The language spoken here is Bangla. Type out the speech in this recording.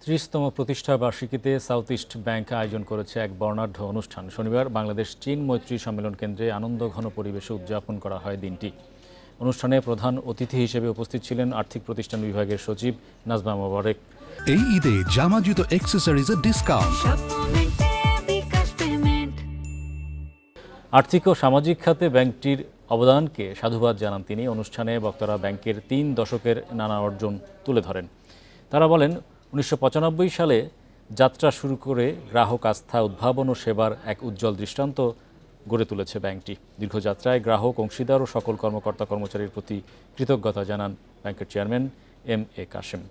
৩০তম প্রতিষ্ঠা বার্ষিকীতে সাউথ ইস্ট ব্যাংক আয়োজন করেছে এক বর্ণাঢ্য অনুষ্ঠান। শনিবার বাংলাদেশ চীন মৈত্রী সম্মেলন কেন্দ্রে আনন্দঘন পরিবেশে উদযাপন করা হয় দিনটি। অনুষ্ঠানে প্রধান অতিথি হিসেবে উপস্থিত ছিলেন আর্থিক প্রতিষ্ঠান বিভাগের সচিব নাজমা মোবারক। এই ঈদে জামা জুতো অ্যাক্সেসরিজের ডিসকাউন্ট। আর্থিক ও সামাজিক খাতে ব্যাংকটির অবদানকে সাধুবাদ জানান তিনি। অনুষ্ঠানে বক্তারা ব্যাংকের ৩ দশকের নানা অর্জন তুলে ধরেন। তারা বলেন, ১৯৯৫ সালে যাত্রা শুরু করে গ্রাহক আস্থা, উদ্ভাবন ও সেবার এক উজ্জ্বল দৃষ্টান্ত গড়ে তুলেছে ব্যাংকটি। দীর্ঘযাত্রায় গ্রাহক, অংশীদার ও সকল কর্মকর্তা কর্মচারীর প্রতি কৃতজ্ঞতা জানান ব্যাংকের চেয়ারম্যান এম এ কাশেম।